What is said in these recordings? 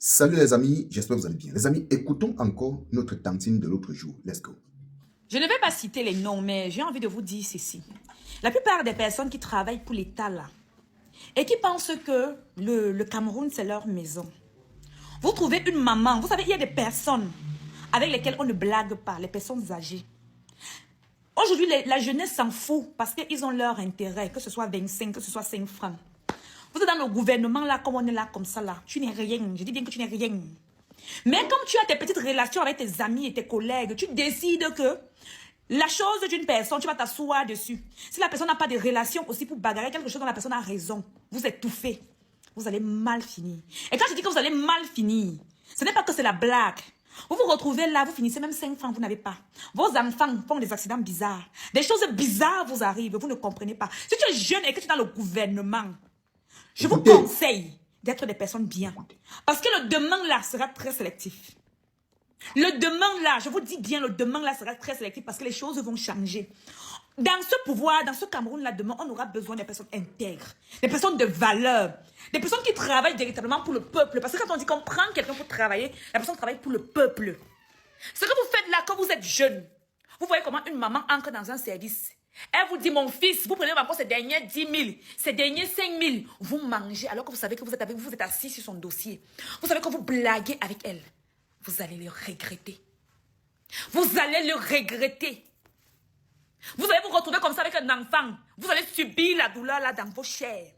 Salut les amis, j'espère que vous allez bien. Les amis, écoutons encore notre tantine de l'autre jour. Let's go. Je ne vais pas citer les noms, mais j'ai envie de vous dire ceci. La plupart des personnes qui travaillent pour l'État là, et qui pensent que le Cameroun, c'est leur maison. Vous trouvez une maman, vous savez, il y a des personnes avec lesquelles on ne blague pas, les personnes âgées. Aujourd'hui, la jeunesse s'en fout parce qu'ils ont leur intérêt, que ce soit 25, que ce soit 5 francs. Vous êtes dans le gouvernement là, comme on est là, comme ça là. Tu n'es rien, je dis bien que tu n'es rien. Mais comme tu as tes petites relations avec tes amis et tes collègues, tu décides que la chose d'une personne, tu vas t'asseoir dessus. Si la personne n'a pas de relations aussi pour bagarrer quelque chose dont la personne a raison, vous étouffez. Vous allez mal finir. Et quand je dis que vous allez mal finir, ce n'est pas que c'est la blague. Vous vous retrouvez là, vous finissez même 5 francs, vous n'avez pas. Vos enfants font des accidents bizarres. Des choses bizarres vous arrivent, vous ne comprenez pas. Si tu es jeune et que tu es dans le gouvernement, je vous conseille d'être des personnes bien. Parce que le demain là sera très sélectif. Le demain là, je vous dis bien, le demain là sera très sélectif parce que les choses vont changer. Dans ce pouvoir, dans ce Cameroun là demain, on aura besoin des personnes intègres, des personnes de valeur, des personnes qui travaillent véritablement pour le peuple. Parce que quand on dit qu'on prend quelqu'un pour travailler, la personne travaille pour le peuple. Ce que vous faites là quand vous êtes jeune, vous voyez comment une maman entre dans un service. Elle vous dit, mon fils, vous prenez encore ces derniers 10 000, ces derniers 5 000, vous mangez alors que vous savez que vous êtes avec vous êtes assis sur son dossier. Vous savez que vous blaguez avec elle. Vous allez le regretter. Vous allez le regretter. Vous allez vous retrouver comme ça avec un enfant. Vous allez subir la douleur là dans vos chairs.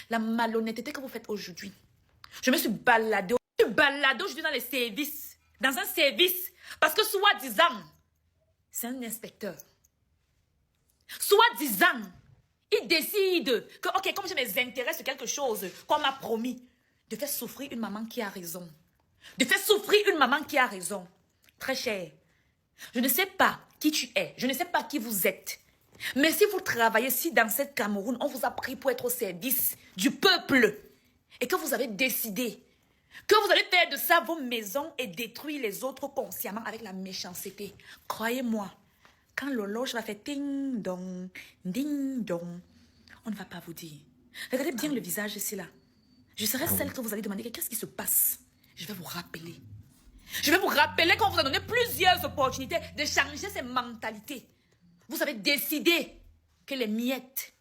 La malhonnêteté que vous faites aujourd'hui. Je me suis baladée aujourd'hui dans les services. Dans un service. Parce que soi-disant, c'est un inspecteur. Soi-disant, il décide que, ok, comme je m'intéresse sur quelque chose qu'on m'a promis, de faire souffrir une maman qui a raison. De faire souffrir une maman qui a raison. Très cher. Je ne sais pas qui tu es. Je ne sais pas qui vous êtes. Mais si vous travaillez ici dans cette Cameroun, on vous a pris pour être au service du peuple. Et que vous avez décidé que vous allez faire de ça vos maisons et détruire les autres consciemment avec la méchanceté. Croyez-moi, quand l'horloge va faire ding dong, on ne va pas vous dire. Regardez bien le visage ici là. Je serai celle que vous allez demander qu'est-ce qui se passe. Je vais vous rappeler. Je vais vous rappeler qu'on vous a donné plusieurs opportunités de changer ces mentalités. Vous avez décidé que les miettes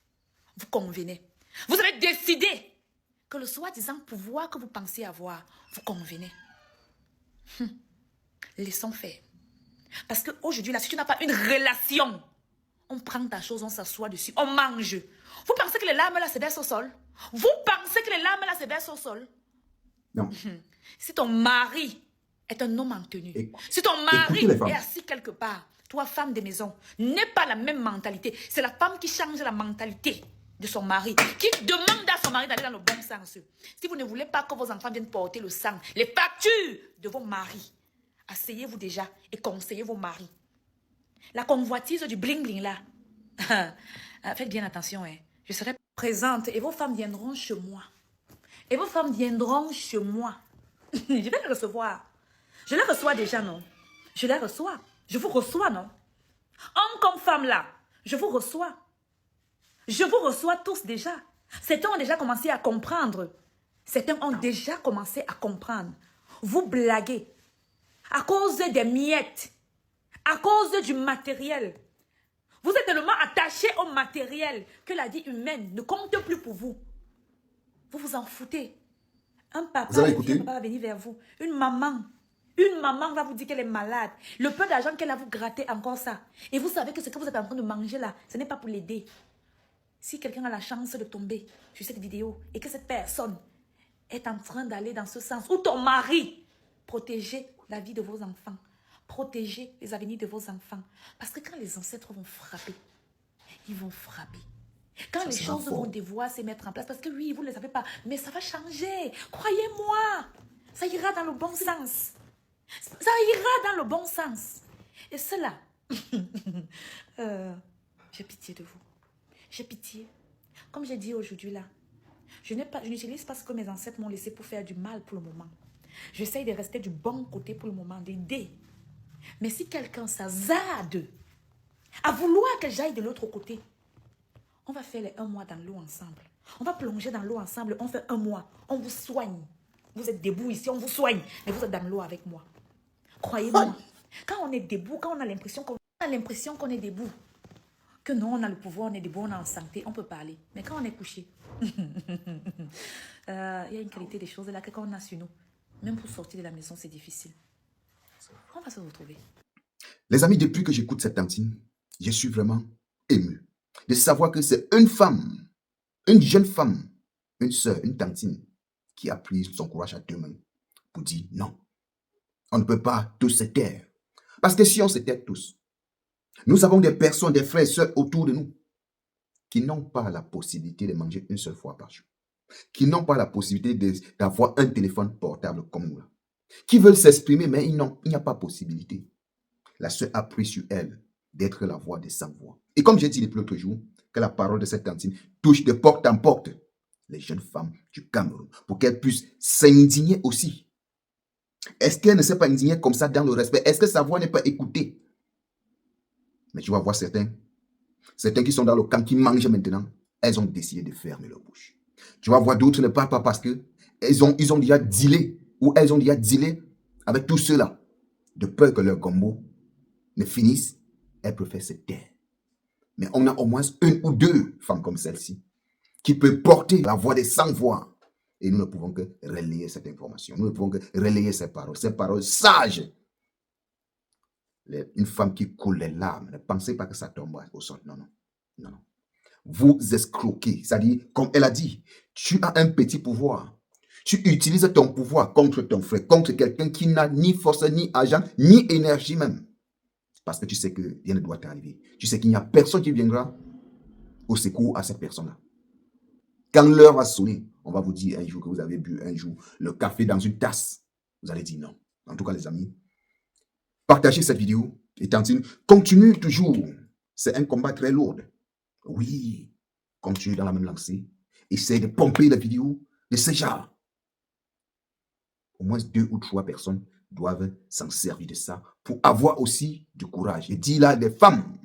vous convenaient. Vous avez décidé que le soi-disant pouvoir que vous pensez avoir vous convenait. Laissons faire. Parce qu'aujourd'hui, là, si tu n'as pas une relation, on prend ta chose, on s'assoit dessus, on mange. Vous pensez que les larmes là se versent au sol? Vous pensez que les larmes là se versent au sol? Non. Si ton mari est un homme en tenue, si ton mari est assis quelque part, toi, femme de maison, n'est pas la même mentalité. C'est la femme qui change la mentalité de son mari, qui demande à son mari d'aller dans le bon sens. Si vous ne voulez pas que vos enfants viennent porter le sang, les factures de vos maris, asseyez-vous déjà et conseillez vos maris. La convoitise du bling-bling là, faites bien attention, hein. Je serai présente et vos femmes viendront chez moi. Et vos femmes viendront chez moi. Je vais les recevoir. Je les reçois déjà, non? Je les reçois. Je vous reçois, non? Homme comme femme là, je vous reçois. Je vous reçois tous déjà. Certains ont déjà commencé à comprendre. Certains ont déjà commencé à comprendre. Vous blaguez. À cause des miettes. À cause du matériel. Vous êtes tellement attachés au matériel que la vie humaine ne compte plus pour vous. Vous vous en foutez. Un papa va venir vers vous. Une maman va vous dire qu'elle est malade. Le peu d'argent qu'elle a, vous grattez encore ça. Et vous savez que ce que vous êtes en train de manger là, ce n'est pas pour l'aider. Si quelqu'un a la chance de tomber sur cette vidéo et que cette personne est en train d'aller dans ce sens, ou ton mari, protégez la vie de vos enfants. Protégez les avenirs de vos enfants. Parce que quand les ancêtres vont frapper, ils vont frapper. Quand les choses vont devoir se mettre en place, parce que oui, vous ne le savez pas, mais ça va changer. Croyez-moi, ça ira dans le bon sens. Ça ira dans le bon sens. Et cela, j'ai pitié de vous. J'ai pitié. Comme j'ai dit aujourd'hui là, je n'utilise pas ce que mes ancêtres m'ont laissé pour faire du mal pour le moment. J'essaye de rester du bon côté pour le moment, d'aider. Mais si quelqu'un s'azade à vouloir que j'aille de l'autre côté, on va faire les 1 mois dans l'eau ensemble. On va plonger dans l'eau ensemble, on fait 1 mois. On vous soigne. Vous êtes debout ici, on vous soigne, mais vous êtes dans l'eau avec moi. Croyez-moi, quand on est debout, quand on a l'impression qu'on est debout, que non, on a le pouvoir, on est debout, on est en santé, on peut parler. Mais quand on est couché, il y a une qualité des choses là que quand on a sur nous, même pour sortir de la maison, c'est difficile. On va se retrouver. Les amis, depuis que j'écoute cette tantine, je suis vraiment ému de savoir que c'est une femme, une jeune femme, une sœur, une tantine, qui a pris son courage à deux mains pour dire non. On ne peut pas tous se taire. Parce que si on se tait tous, nous avons des personnes, des frères et sœurs autour de nous qui n'ont pas la possibilité de manger une seule fois par jour, qui n'ont pas la possibilité d'avoir un téléphone portable comme nous là, qui veulent s'exprimer, mais il n'y a pas possibilité. La sœur a pris sur elle d'être la voix des sans-voix. Et comme j'ai dit depuis l'autre jour, que la parole de cette tantine touche de porte en porte les jeunes femmes du Cameroun pour qu'elles puissent s'indigner aussi. Est-ce qu'elle ne s'est pas indignée comme ça dans le respect? Est-ce que sa voix n'est pas écoutée? Mais tu vas voir certains qui sont dans le camp, qui mangent maintenant, elles ont décidé de fermer leur bouche. Tu vas voir d'autres ne parlent pas parce que ils ont déjà dealé, ou elles ont déjà dealé avec tout cela, de peur que leur gombo ne finisse, elles préfèrent se taire. Mais on a au moins une ou deux femmes comme celle-ci qui peut porter la voix des sans-voix. Et nous ne pouvons que relayer cette information. Nous ne pouvons que relayer ces paroles sages. Une femme qui coule les larmes, ne pensez pas que ça tombe au sol. Non, non, non, non. Vous escroquez. C'est-à-dire, comme elle a dit, tu as un petit pouvoir. Tu utilises ton pouvoir contre ton frère, contre quelqu'un qui n'a ni force, ni argent, ni énergie même. Parce que tu sais que rien ne doit t'arriver. Tu sais qu'il n'y a personne qui viendra au secours à cette personne-là. Quand l'heure va sonner, on va vous dire un jour que vous avez bu un jour le café dans une tasse. Vous allez dire non. En tout cas, les amis, partagez cette vidéo et tantine, continue toujours. C'est un combat très lourd. Oui, continue dans la même lancée. Essaye de pomper la vidéo de ce genre. Au moins 2 ou 3 personnes doivent s'en servir de ça pour avoir aussi du courage. Et dis là des femmes.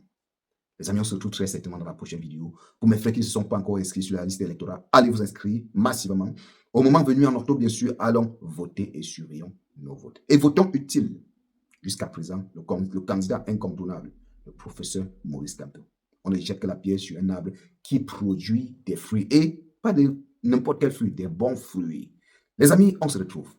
Les amis, on se retrouve très certainement dans la prochaine vidéo. Pour mes frères qui ne se sont pas encore inscrits sur la liste électorale, allez vous inscrire massivement. Au moment venu en octobre, bien sûr, allons voter et surveillons nos votes. Et votons utile. Jusqu'à présent, le candidat incontournable, le professeur Maurice Kamto. On ne jette que la pierre sur un arbre qui produit des fruits. Et pas de n'importe quel fruit, des bons fruits. Les amis, on se retrouve